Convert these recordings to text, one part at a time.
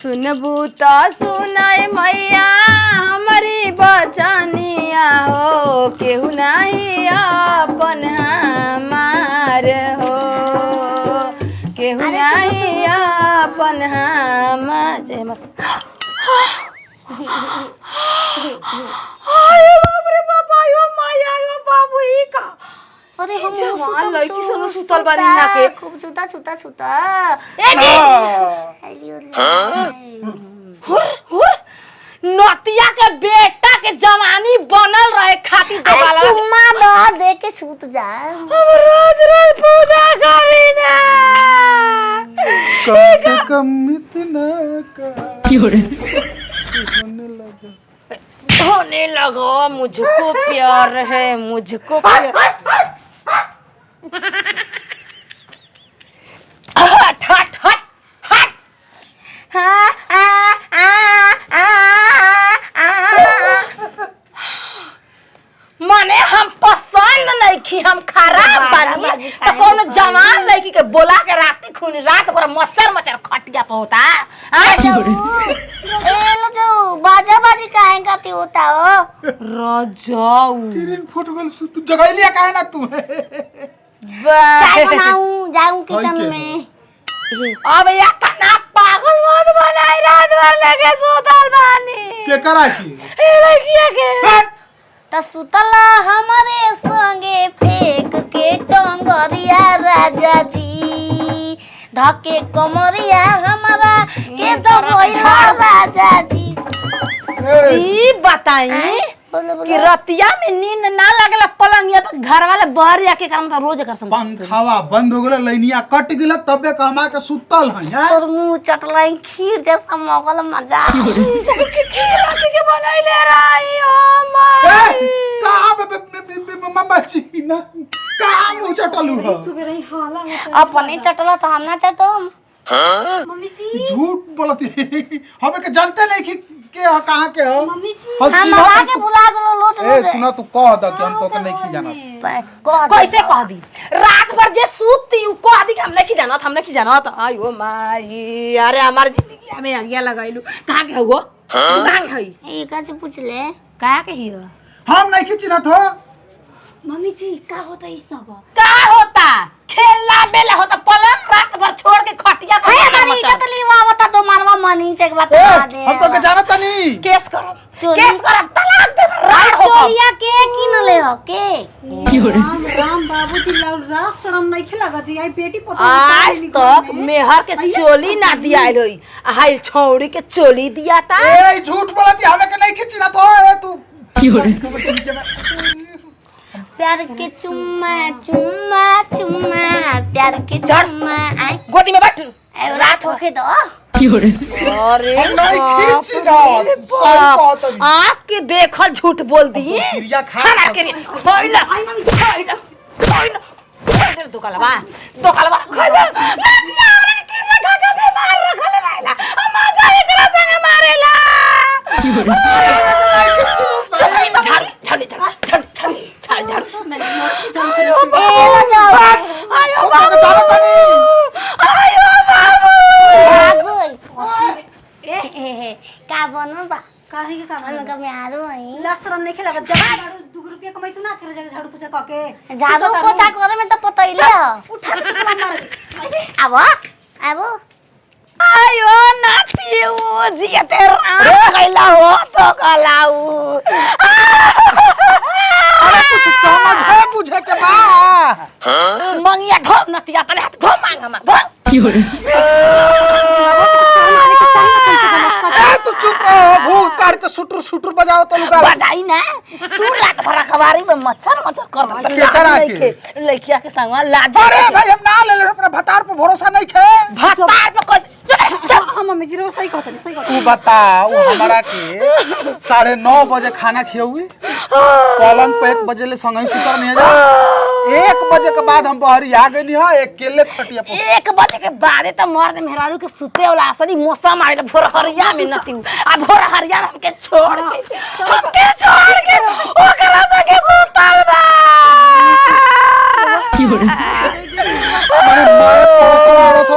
सुनबू तो सुनाए मैया हमारी बचनिया हो केहू नहीं अपन हमार हो केहू नहीं अपन हमार जय माता आयो बाप रे बाप आयो माया आयो बाबू ई का अरे हम जवान लड़की संग सुतल बानी ना के खूब सुता हुर नतिया के बेटा के जवानी बनल रहे खातिर दबाला चुम्मा न दे के सूत जा हम रोज रोज पूजा करी ना कम से कम इतना का होने लगा मुझको प्यार है मुझको प्यार हट हट हट हट माने हम पसंद नहीं की हम खराब बानी तो कौन जवान लड़की के बोला के रात खून रात भर मच्छर मच्छर खटिया पे होता बाजा बाजी काहे गाती होता हो रजाऊ किरण फुट गल तू जगह लिया काहे ना तू चाय बनाऊं जाऊं किचन में अब इतना पागल मत बनाई रात भर लगे सुतल बानी के करा की ए लड़किया के त सुतल हमारे संगे फेंक के टंगरिया राजा जी धके कमरिया हमारा के तो भइला राजा जी ई बताई कि रतिया में नींद ना लगला पलंगिया पे घर वाले बाहर जाके काम तो रोज कर संग पंखावा बंद हो गेला लाइनिया कट गेला तबे कहमा के सुतल है तोर मुंह चटलाई खीर जैसा मगल मजा खीर के बनैले रही ओ माई कहां मम्मा जी ना कहां मुंह चटलू हो अपने चटला तो हम ना चटम मम्मी जी झूठ बोलती हमें के जानते नहीं कि के हो कहां के हो मम्मी जी हम लगा के बुला गेलो लोच ए सुना तू कह द कि हम तो के नहीं जाना कैसे कह दी रात भर जे सूतती उ कह दी कि हम नहीं जानत आयो माई अरे हमार जिंदगी में आगिया लगाइलू कहां के हो कहां के हई ई का से पूछ ले कहां के हियो हम नहीं चिन्हत हो मम्मी जी का होता ई सब का होता खेलना बेला होता पलंग रात भर छोड़ के खटिया पे हमारी इज्जत लीवा बता तो मारवा मनी से बता दे हम तो के जानत नहीं केस करब तलाक दे रात हो चोलिया के किनले हो के राम बाबूजी रात शरम नहीं खेलागा जी आई बेटी पोता आज तक मेहर के चोली ना दिया होई हाई छौड़ी के चोली दिया ता ए झूठ बोलती हमें के नहीं चिन्हत हो ए तू प्यार के चुम्मा चुम्मा चुम्मा प्यार के चुम्मा आई गोदी में बैठ रात होके दो अरे नहीं चिन्हत आँख के देखल झूठ बोल दी क्रिया खा हमार के खोइला खोइला दुकालवा खोइला नदिया हमरा के किरला खा के बीमार रखले रहला हम आ जाए एकरा संग मारेला आयो बाबू का बनो बा काहे के काम हम का मारो है ला शरम नहीं खेलागा जब 2 रुपया कमाई तू ना तेरे जगह झाड़ू पोछा क के झाड़ू पोछा करे में तो पतैले उठा के तला मार आबो आयो नाती वो जियते राम कैला हो तो कलाऊ अरे कुछ समझ है बुझे के बा मंगिया धो नतिया पले हाथ धो मांग हम धो ए तू चुप रहो भूत काट के सुटर सुटर बजाओ तो लुगा बजाई ना तू रात भर अखबारी में मच्छर कर दे केकरा के लइकिया के संग लाज अरे भाई हम ना ले ओकरा भतार पे भरोसा नहीं खे भतार पे हम मम्मी जी रो सही कहत तू बता वो हमारा के 9:30 बजे खाना खियौई पलंग पे 1 बजे ले संगई सुतर नहीं जा 1 बजे के बाद हम बहरी आ गइनी ह अकेले खटिया पे 1 बजे के बाद त मर्द मेहरारू के सुते वाला असली मौसम आइल भोर हरिया में नती आ भोर हरिया में हमके छोड़ के ओकरा संगे सुतल बा अरे मैं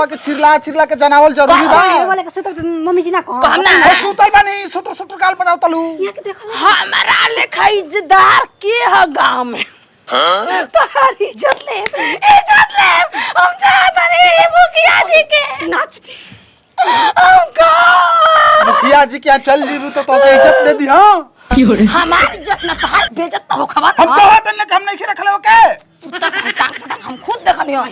बुढ़वा के चिल्ला चिल्ला के जनावल जरूरी बा। ये वाले के सुत मम्मी जी ना कहो कहम ना ए सुतल बानी सुटू सुटू गाल बजाओ तलू। यहाँ के देखो ना हमारा लेखा इज्जतदार के है गांव में। तोहारी इज्जत ले हम चाहता नहीं मुखिया जी के नाचती हमको मुखिया जी के यहाँ चल जीबू तो तोके इज्जत दे दी। हां हमारी इज्जत ना तोहार बेइज्जत हो खबर हम कहत न हम नहीं रखले ओके। सुता टांग हम खुद देखलियो हम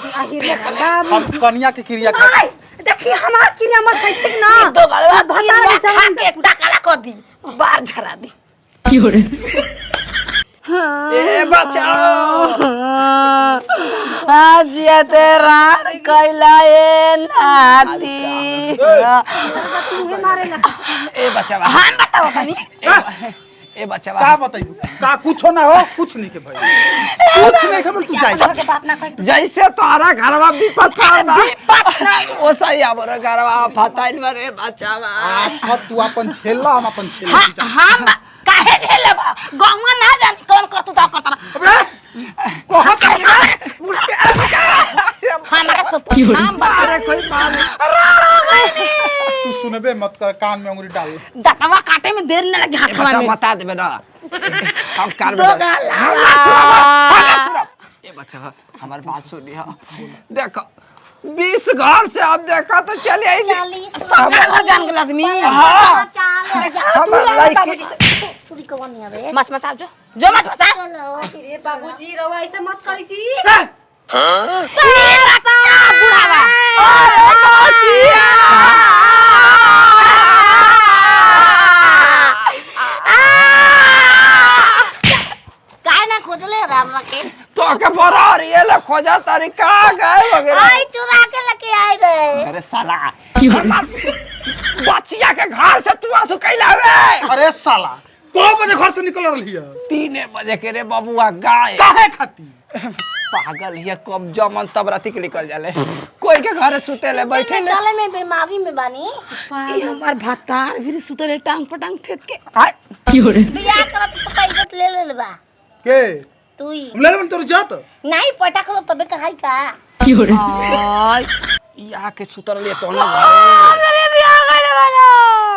कन्या के क्रिया कर देखिए हमार क्रिया मत खाई ना तो गलवा भता भता में चल खा के टकला कर दी बार झरा दी ए बचाओ आज ये तेरा कैला ए नाती तुम्हें मारे ना ए बच्चावा हम बताओ तनी ए बच्चावा का बताइबू का कुछो ना हो कुछ नहीं के भाई कुछ नहीं खबर तू जाई के बात ना कह जैसे तोहरा घरवा विपत पड़ल ओ सही हमरो घरवा फताइल मरे बच्चावा आ तू अपन झेला हम अपन झेला हम काहे झेलबा गौवा ना जानी कौन कर तू ता करता कहत हमारा सब नाम अरे कोई बात तू सुनबे मत कर कान में अंगुली डाल। दतवा काटे में देर न लगे हाथवा बच्चा में बता देबे ना हम कार दो में गाला ए बच्चा हमार बात सुनिया देखो 20 घर से अब देखो तो चले आई 40 सब घर जान गेल आदमी हां चाल हमार लड़की सुरी को बनिया रे मच मचाओ जो मच मचा चलो रे बाबूजी रवा ऐसे मत करी जी तेरा क्या बुढ़ावा काहे ना खोजले राम रखे तो के बरार ये ले खोजा तरीका गए वगैरह आई चुरा के लेके आए गए अरे साला बच्चिया के घर से तू आसु कैला रे अरे साला को बजे घर से निकल रही है 3 बजे के रे बबुआ गाय काहे खाती पागल ये कब जमन तब राती के निकल जाले कोई के घर सुते ले बैठे ले चले में बीमारी में बानी ई हमार भतार भी सुतले टांग पटांग फेंक के हाय बियाह करत तो पैसा ले ले बा के तू ही हम ले लेबन तोर जात नहीं पटा करो तबे कहाई का आय या के सुतर ले तो ना घरे अरे बियाह करे वाला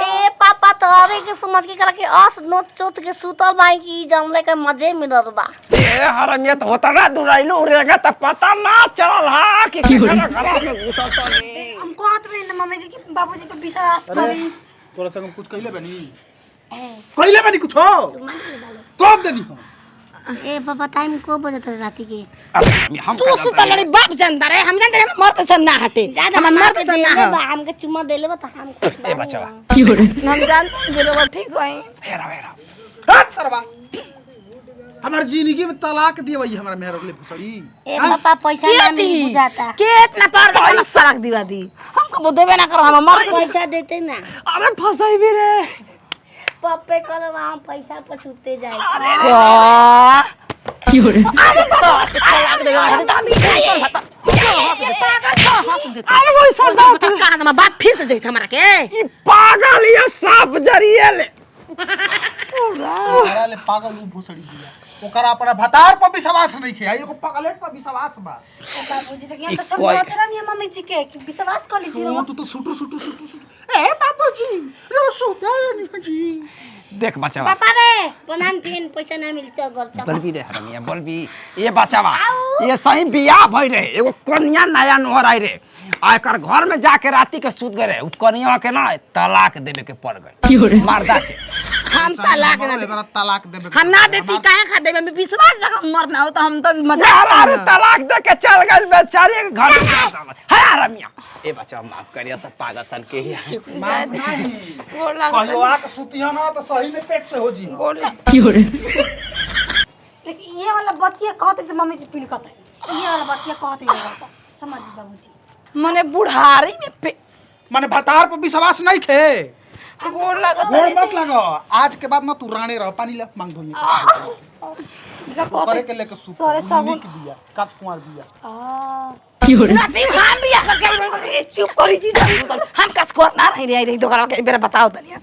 ए पापा तोरे के समझ के करा के अस नोट चोट के सुतल बाई की जमले के मजे मिलत बा ए हरमियत होता ना दुराइलो उरेगा त पता ना चलल हा कि घर में घुसल तो नहीं हम कहत रहे ना मम्मी जी की बाबूजी पे विश्वास करी तोरा संग कुछ कहले बनी कहले बनी कुछ हो कब देनी हो ए पापा टाइम को बजत राती के अरे हम तू सुतल रे बाप जानता रे हम जानते हम मर्द से ना हटे हम मर्द से ना हो हमके चुम्मा देले बा त हम ए बच्चावा हम जानते हैं जेरो ठीक होई हेरा हेरा हट सरवा हमार जिंदगी में तलाक दिए वही हमारा मेहर ले भुसड़ी ए पापा पैसा ना मिल बुझाता कितना पार वाला सड़क दिवा दी हमको देबे ना करो हम मर्द पैसा देते ना अरे फसाई भी रे पप्पे कल वहां पैसा पर सुते जाए अरे वो सब कहां से बाप फिर से जोइत हमरा के ई पागल ये सांप जरिए ले हमारा ले पागल उ भुसड़ी दिया ओकरा अपना भतार पर विश्वास नहीं खे एगो पगले पर विश्वास बा बाबूजी देखिए हम तो समझाते रहनी है मम्मी जी के कि विश्वास कर लीजिए तू तो सुटू सुटू सुटू सुटू ए बाबूजी रो सुता नहीं जी देख बच्चावा पापा रे बनान तीन पैसा ना मिल चल गल चल बलबी रे हरमिया बलबी ये बच्चावा ये सही बियाह भई रे एगो कन्या नया नोहर आई रे आ एकर घर में जाके राती के सूत गए उ कन्या के ना तलाक देबे के पड़ गए मर्दा के हम तलाक ना एकरा तलाक देबे हम ना देती काहे खा देबे में विश्वास बा हम मर ना हो तो हम तो मजा हमारे तलाक दे के चल गए बेचारी के घर में है हरमिया ए बच्चा माफ करिया सब पागल सन के ही मार नहीं गोड़ लग कहियो आके सुतिया ना तो सही में पेट से हो जी गोड़ लेकिन ये वाला बतिया कहते तो मम्मी जी पिन कहते ये वाला बतिया कहते हैं समझ बाबूजी मने बुढ़ारी में पे माने भतार पर विश्वास नहीं खे गोड़ लग गोड़ मत लगो आज के बाद ना तू राणे रह पानी ले मांग धोइए करे के लेके सुत सरे सगुन के दिया काट कुमार दिया राती हम बियाह करके चुप करी जी हम काज कर ना रही रे दोकरा के बेरा बताओ तनिया